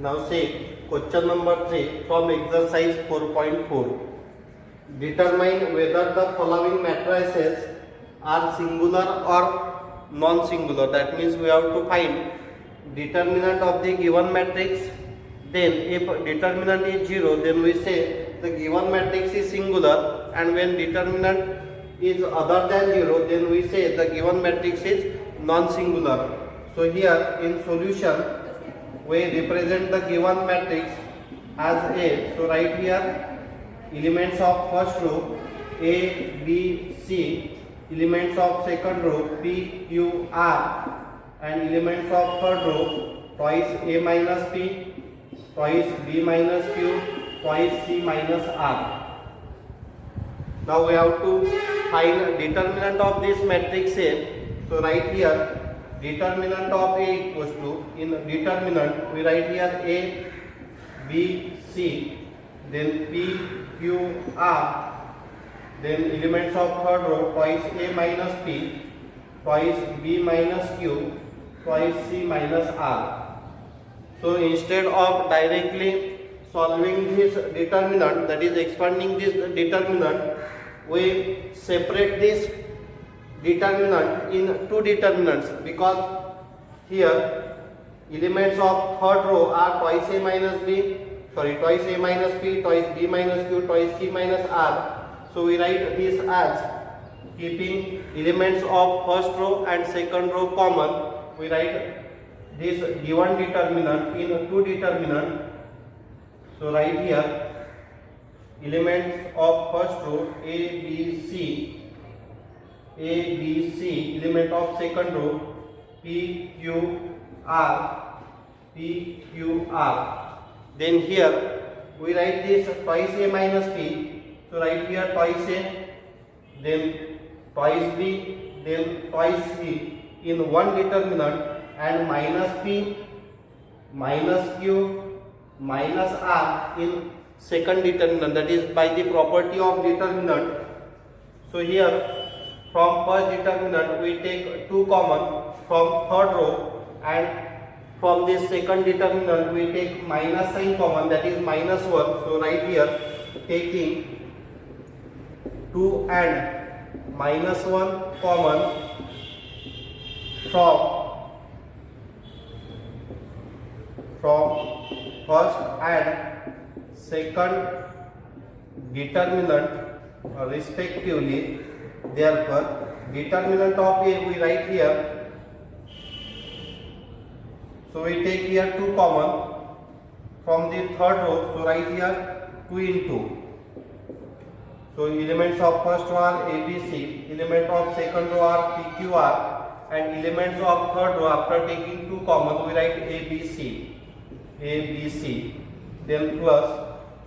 Now see question number 3 from exercise 4.4. Determine whether the following matrices are singular or non-singular. That means we have to find determinant of the given matrix. Then if determinant is 0, then we say the given matrix is singular, and when determinant is other than 0, then we say the given matrix is non-singular. So here in solution we represent the given matrix as A. So write here elements of first row A, B, C, elements of second row P, Q, R, and elements of third row twice A minus P, twice B minus Q, twice C minus R. Now we have to find determinant of this matrix A. So write here determinant of A equals to, in determinant we write here A, B, C, then P, Q, R, then elements of third row twice A minus P, twice B minus Q, twice C minus R. So instead of directly solving this determinant, that is expanding this determinant, we separate this determinant in two determinants, because here elements of third row are twice A minus B, twice A minus P, twice B minus Q, twice C minus R. So we write this as keeping elements of first row and second row common. We write this given determinant in two determinant. So write here elements of first row A, B, C, element of second row P, Q, R, P, Q, R. Then here we write this twice A minus P. So write here twice A, then twice B, then twice C in one determinant, and minus P, minus Q, minus R in second determinant, that is by the property of determinant. So here from first determinant we take 2 common from third row, and from this second determinant we take minus sign common, that is minus 1. So right here taking 2 and minus 1 common from first and second determinant respectively. Therefore determinant of A we write here. So we take here 2 common from the third row. So write here 2 into. So elements of first row are A, B, C, element of second row are P, Q, R, and elements of third row after taking 2 common we write A, B, C, then plus.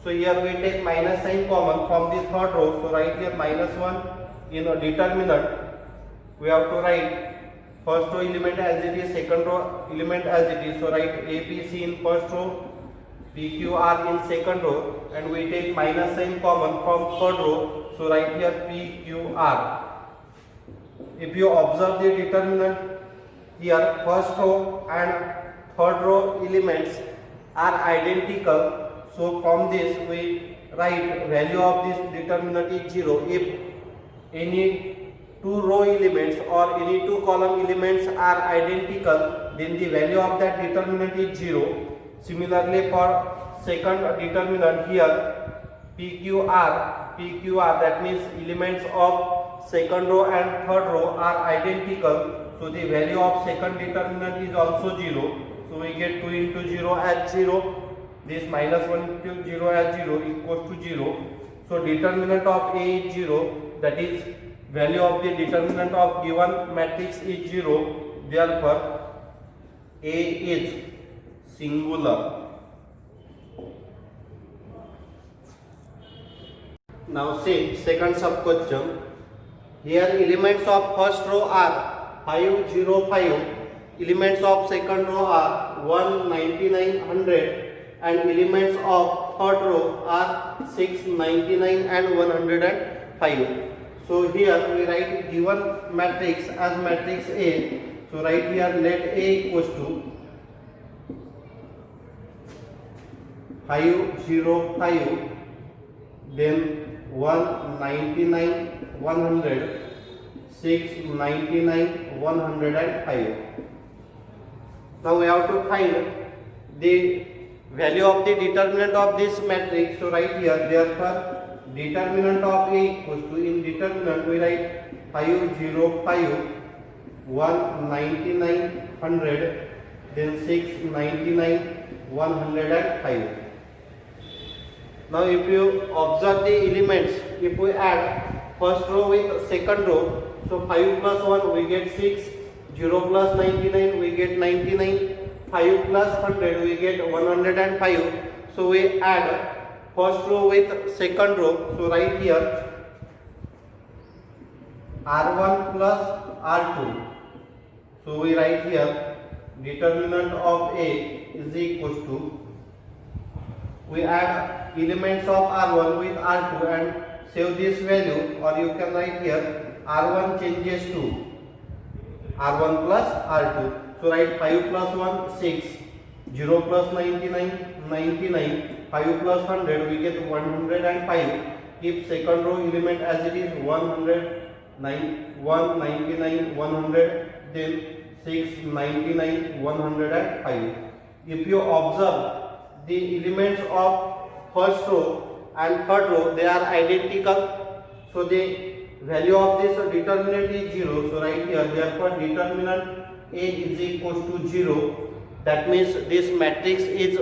So here we take minus sign common from the third row. So write here minus 1 in a determinant. We have to write first row element as it is, second row element as it is. So write A, B, C in first row, P, Q, R in second row, and we take minus sign common from third row. So write here P, Q, R. If you observe the determinant here, first row and third row elements are identical. So from this we write value of this determinant is 0 if any 2 row elements or any 2 column elements are identical, then the value of that determinant is 0. Similarly for second determinant here PQR, that means elements of second row and third row are identical, so the value of second determinant is also 0. So we get 2 into 0 as 0, this minus 1 into 0 as 0 equals to 0. So determinant of A is 0, that is value of the determinant of given matrix is 0. Therefore A is singular. Now see second sub question. Here elements of first row are 5, 0, 5. Elements of second row are 1, 99, 100, and elements of third row are 6, 99, and 105. So here we write given matrix as matrix A. So right here let A equals to 505, then 199, 100, 699, 105. Now we have to find the value of the determinant of this matrix. So right here, therefore determinant of A equals to, in determinant we write 505, 199, 100, then 699, 105. Now if you observe the elements, if we add first row with second row, so 5 plus 1 we get 6, 0 plus 99 we get 99, 5 plus 100 we get 105. So we add first row with second row. So right here R1 plus R2. So we write here determinant of A is equals to, we add elements of R1 with R2 and save this value, or you can write here R1 changes to R1 plus R2. So write 5 plus 1 6, 0 plus 99 99, 5 plus 100 we get 105. Keep second row element as it is, 199 100, then 699 105. If you observe the elements of first row and third row, they are identical, so the value of this determinant is 0. So right here, therefore determinant A is equals to 0. That means this matrix is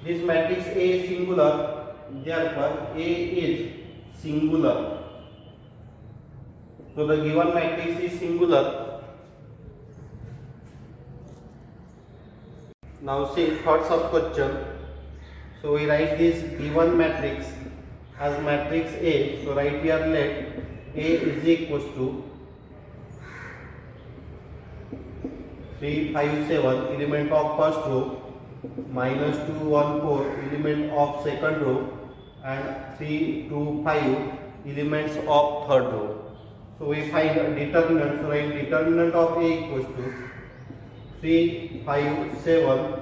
this matrix A is singular, therefore A is singular. So the given matrix is singular. Now see third sub question. So we write this given matrix as matrix A. So right here let A is equals to 3 5 7 element of first row, minus 2 1 4 element of second row, and 3 2 5 elements of third row. So we find determinant. So write determinant of A equals to 3 5 7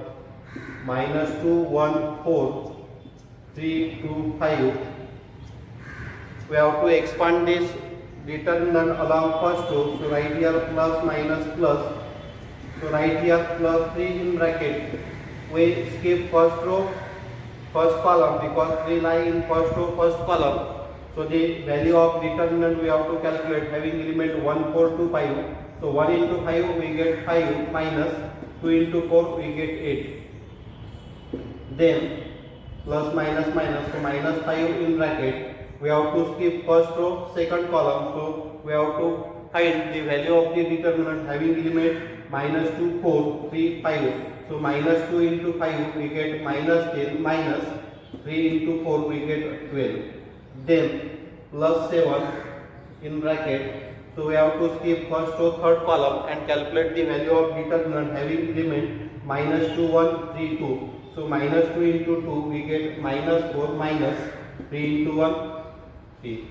minus 2 1 4 3 2 5. We have to expand this determinant along first row. So right here plus minus plus. So right here plus 3 in bracket. We skip first row, first column, because 3 lie in first row, first column. So the value of determinant we have to calculate having element 1 4 2 5. So 1 into 5 we get 5, minus 2 into 4 we get 8. Then plus minus minus, so minus 5 in bracket. We have to skip first row, second column. So we have to find the value of the determinant having element minus 2 4 3 5. So minus 2 into 5 we get minus 10, minus 3 into 4 we get 12. Then plus 7 in bracket. So we have to skip first row, third column and calculate the value of determinant having element minus 2 1 3 2. So minus 2 into 2 we get minus 4, minus 3 into 1 3.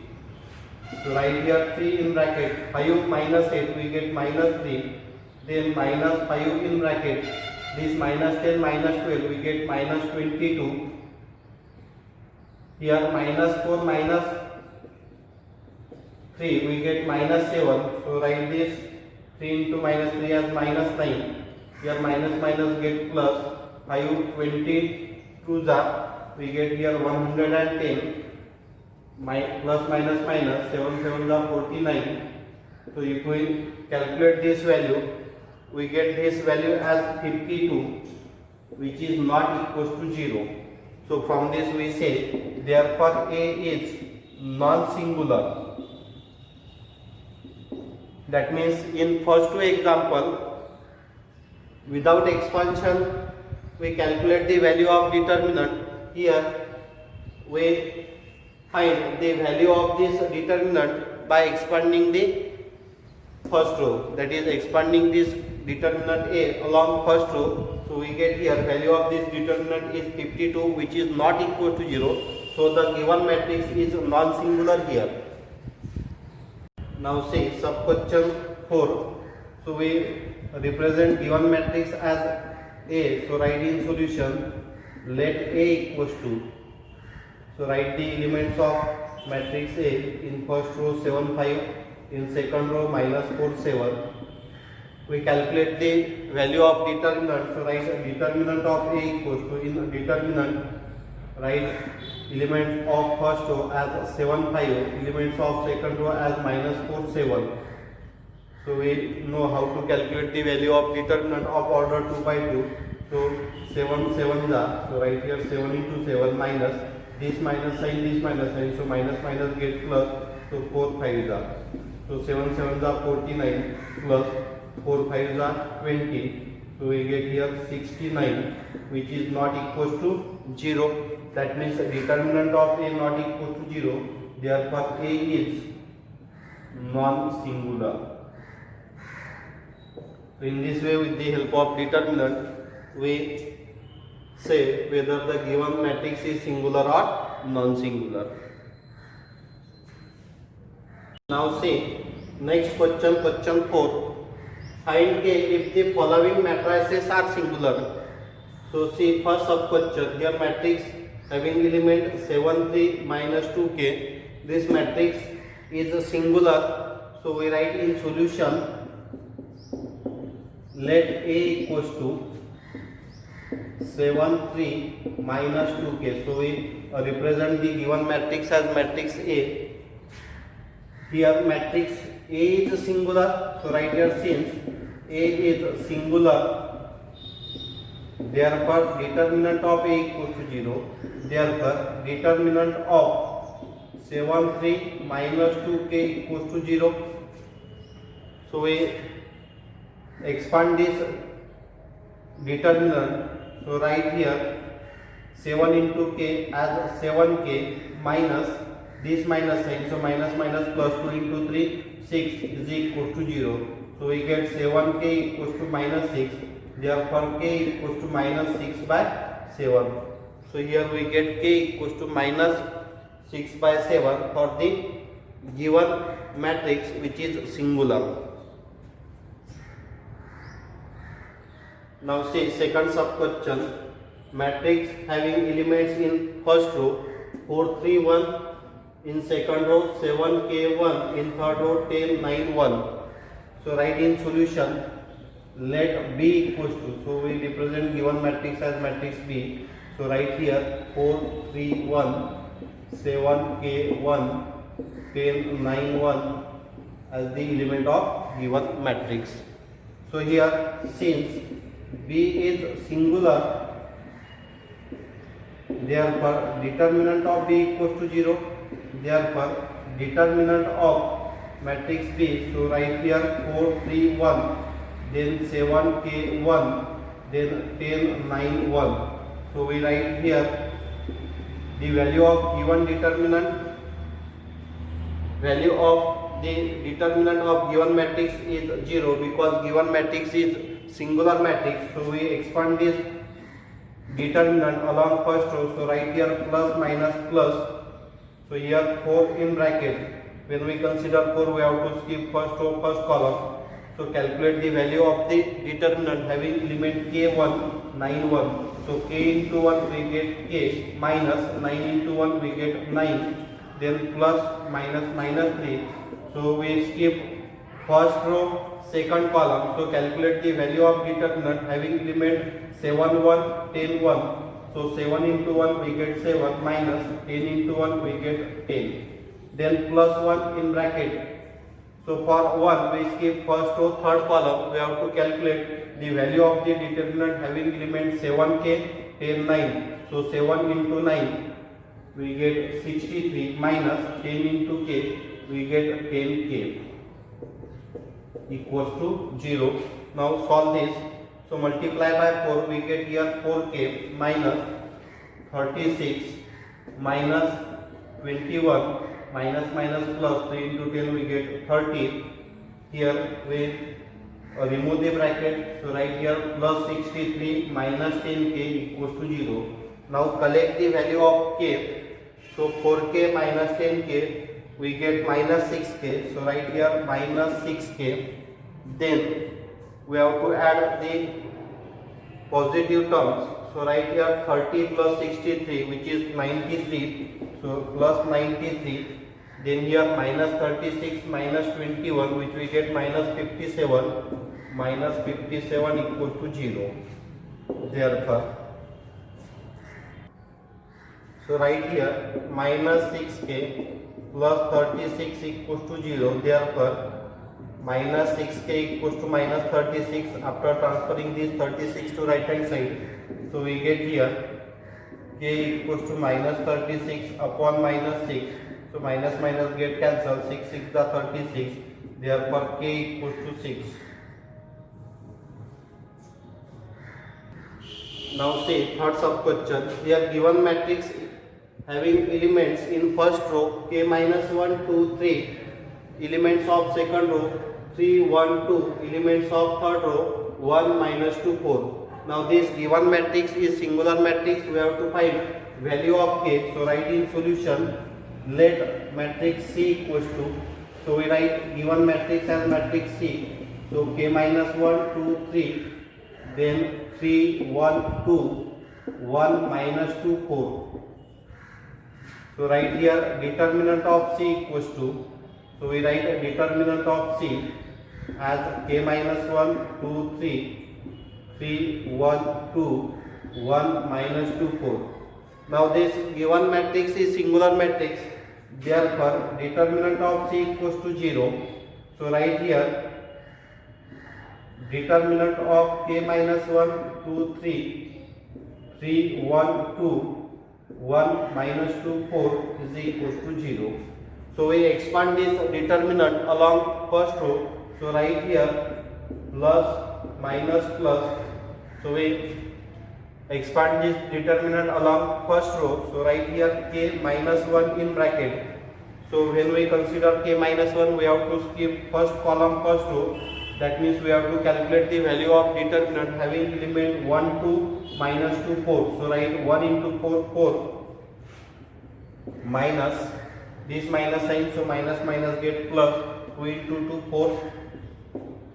So right here 3 in bracket, 5 minus 8 we get minus 3. Then minus 5 in bracket, this minus 10 minus 12 we get minus 22. Here minus 4 minus 3 we get minus 7. So write this 3 into minus 3 as minus 9. Here minus minus get plus. 5 22 we get here 110, plus minus minus 7 7 49. So if we calculate this value, we get this value as 52, which is not equals to 0. So from this we say therefore A is non-singular. That means in first two example, without expansion we calculate the value of determinant. Here we find the value of this determinant by expanding the first row, that is expanding this determinant A along first row. So we get here value of this determinant is 52, which is not equal to 0. So the given matrix is non-singular here. Now see sub question 4. So we represent given matrix as A. So write in solution let A equals to, so write the elements of matrix A. In first row 7 5, in second row -4 7. We calculate the value of determinant, so write determinant of A equals to, in determinant write element of first row as 7 5, elements of second row as -4 7. So we know how to calculate the value of determinant of order 2 by 2. So 7 7 are, so right here 7 into 7 minus this minus sign, so minus get plus, so 4 5 are, so 7 7 are 49 plus 4 5 are 20, so we get here 69, which is not equal to 0. That means the determinant of A not equal to 0, therefore A is non-singular. So in this way, with the help of determinant, we say whether the given matrix is singular or non-singular. Now see next question, question 4. Find K if the following matrices are singular. So see first sub question, here matrix having element 7 3 minus 2k. This matrix is a singular, so we write in solution let A equals to 7 3 minus 2k. So we represent the given matrix as matrix A. Here matrix A is singular, so write here since A is singular, therefore determinant of A equals to 0. Therefore determinant of 7 3 minus 2k equals to 0. So we expand this determinant, so write here 7 into k as 7k minus this minus sign, so minus plus 2 into 3 6 is equal to 0. So we get 7k equals to minus 6, therefore k equals to minus 6 by 7. So here we get k equals to minus 6 by 7 for the given matrix which is singular. Now see second sub question, matrix having elements in first row 4 3 1, in second row 7 k 1, in third row 10 9 1. So write in solution let B equals to, so we represent given matrix as matrix B. So write here 4 3 1, 7 k 1, 10 9 1 as the element of given matrix. So here since B is singular, therefore determinant of B equals to 0. Therefore determinant of matrix B, so write here 4 3 1, then 7 k 1, then 10 9 1. So we write here the value of given determinant, value of the determinant of given matrix is 0 because given matrix is singular matrix. So we expand this determinant along first row, so write here plus minus plus, so here 4 in bracket. When we consider 4, we have to skip first row first column. So calculate the value of the determinant having element k1 9 1. So k into 1 we get k, minus 9 into 1 we get 9, then plus minus 3. So we skip first row second column. So calculate the value of determinant having element 7 1 10 1. So 7 into 1 we get 7, minus 10 into 1 we get 10, then plus 1 in bracket. So for 1 we skip first row third column. We have to calculate the value of the determinant having element 7k 10 9. So 7 into 9 we get 63, minus 10 into k we get 10k equals to 0. Now solve this. So multiply by 4, we get here 4k minus 36 minus 21 minus plus 3 into 10 we get 30. Here we remove the bracket, so write here plus 63 minus 10k equals to 0. Now collect the value of k. So 4k minus 10k we get minus 6k, so write here minus 6k. Then we have to add the positive terms, So write here 30 plus 63, which is 93. So plus 93. Then here minus 36 minus 21, which we get minus 57. Minus 57 equals to 0. Therefore, so write here minus 6k plus 36 equals to 0. Therefore, minus 6k equals to minus 36 after transferring this 36 to right hand side. So we get here k equals to minus 36 upon minus 6. So minus minus get cancelled. 6 6 is 36. Therefore k equals to 6. Now see third sub question. Here given matrix having elements in first row k minus 1 2 3, elements of second row 3 1 2, elements of third row 1 minus 2 4. Now this given matrix is singular matrix. We have to find value of k. So write in solution, let matrix C equals to, so we write given matrix as matrix C. So k minus 1 2 3, then 3 1 2, 1 minus 2 4. So write here determinant of C equals to, so we write a determinant of C as k minus 1 2 3, 3 1 2, 1 minus 2 4. Now this given matrix is singular matrix, therefore determinant of C equals to 0. So write here determinant of k minus 1 2 3, 3 1 2, 1 minus 2 4 is equals to 0. So we expand this determinant along first row. So write here plus minus plus. So we expand this determinant along first row. So write here k minus 1 in bracket. So when we consider k minus 1, we have to skip first column first row. That means we have to calculate the value of determinant having element 1 2 minus 2 4. So write 1 into 4 4 minus this minus sign, so minus minus get plus 2 into 2 4.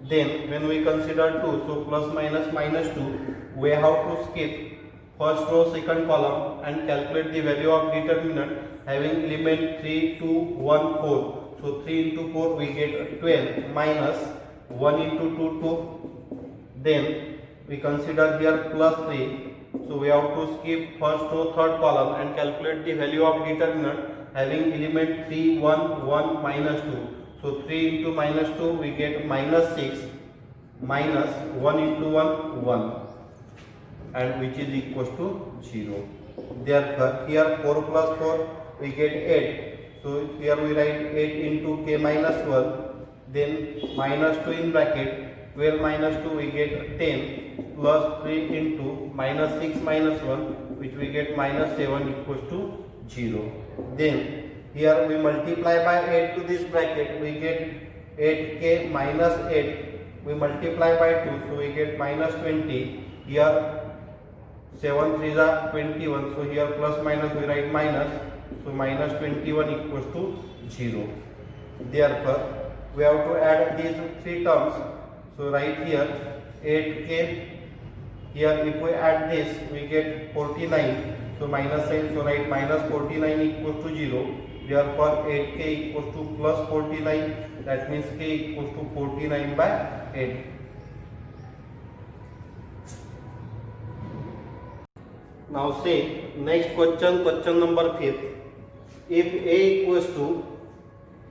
Then when we consider 2, so plus minus minus 2, we have to skip first row second column and calculate the value of determinant having element 3 2 1 4. So 3 into 4 we get 12 minus 1 into 2 2. Then we consider here plus 3. So we have to skip first row third column and calculate the value of determinant having element 3 1 1 minus 2. So 3 into minus 2 we get minus 6 minus 1 into 1 1, and which is equals to 0. Therefore here 4 plus 4 we get 8. So here we write 8 into k minus 1, then minus 2 in bracket, 12 minus 2 we get 10 plus 3 into minus 6 minus 1, which we get minus 7 equals to 0. Then here we multiply by 8 to this bracket, we get 8k minus 8, we multiply by 2, so we get minus 20. Here 7 3s are 21, so here plus minus we write minus, so minus 21 equals to 0. Therefore we have to add these three terms. So write here 8k, here if we add this we get 49, so minus sign, so write minus 49 equals to 0. Therefore 8k equals to plus 49, that means k equals to 49 by 8. Now say next question, question number 5. If A equals to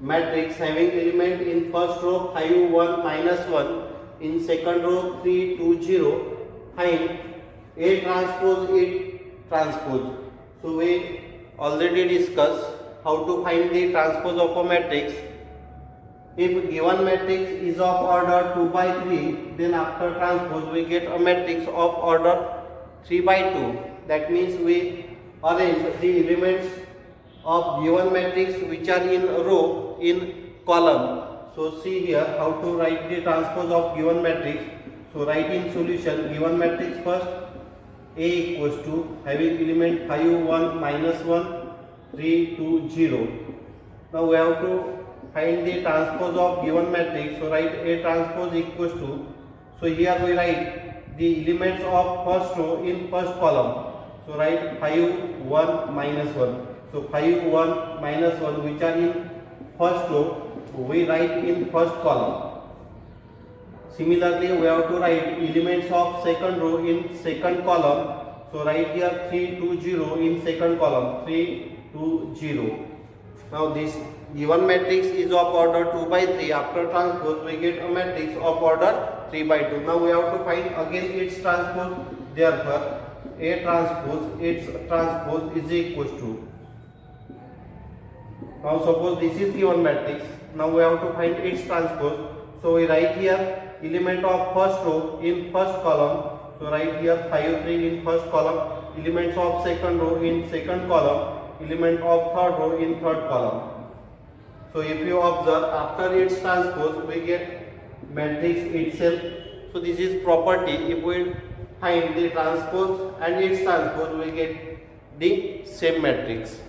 matrix having element in first row 5 1 minus 1, in second row 3 2 0, find A transpose it transpose. So we already discussed how to find the transpose of a matrix. If given matrix is of order 2 by 3, then after transpose we get a matrix of order 3 by 2. That means we arrange the elements of given matrix which are in row in column. So see here how to write the transpose of given matrix. So write in solution given matrix first. A equals to having element 5 1 minus 1 3 2 0. Now we have to find the transpose of given matrix. So write A transpose equals to, so here we write the elements of first row in first column. So write 5 1 minus 1. So 5 1 minus 1 which are in first row we write in first column. Similarly we have to write elements of second row in second column. So write here 3 2 0 in second column, 3 2 0. Now this given matrix is of order 2 by 3. After transpose we get a matrix of order 3 by 2. Now we have to find again its transpose. Therefore A transpose, its transpose is equals to. Now suppose this is given matrix. Now we have to find its transpose. So we write here element of first row in first column. So write here 5 3 in first column. Elements of second row in second column. Element of third row in third column. So if you observe after its transpose we get matrix itself. So this is property. If we find the transpose and its transpose we get the same matrix.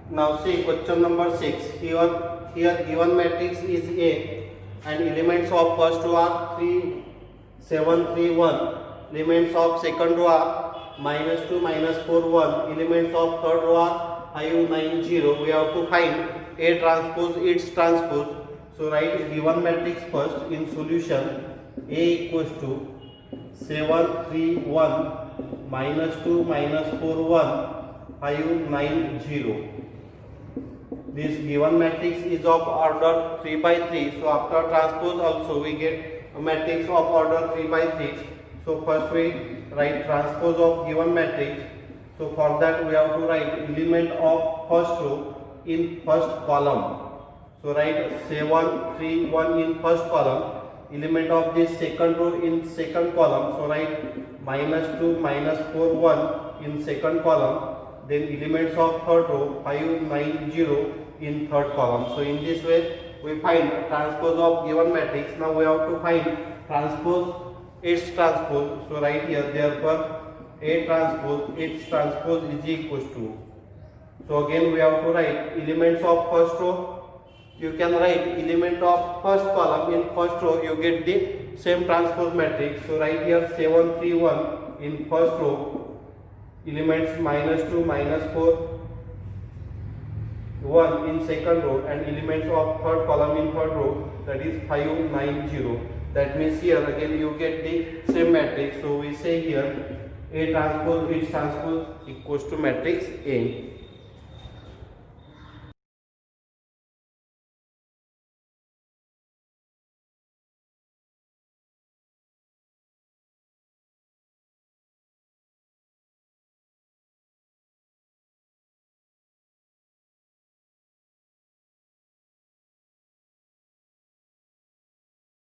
Now see question number 6. Here given matrix is A and elements of first row are 3 7 3 1. Elements of second row are -2 -4 1. Elements of third row are 5 9 0. We have to find A transpose its transpose. So write given matrix first in solution. A equals to 7 3 1 -2 -4 1 5 9 0. This given matrix is of order 3 by 3. So after transpose also we get a matrix of order 3 by 3. So first we write transpose of given matrix. So for that we have to write element of first row in first column. So write 7 3 1 in first column. Element of this second row in second column. So write -2 -4 1 in second column. Then elements of third row 5 9 0 in third column. So in this way we find transpose of given matrix. Now we have to find transpose its transpose. So write here therefore A transpose its transpose is equals to. So again we have to write elements of first row. You can write element of first column in first row, you get the same transpose matrix. So write here 7 3 1 in first row. Elements -2 -4 1 in second row and elements of third column in third row, that is 5 9 0. That means here again you get the same matrix. So we say here A transpose its transpose equals to matrix A.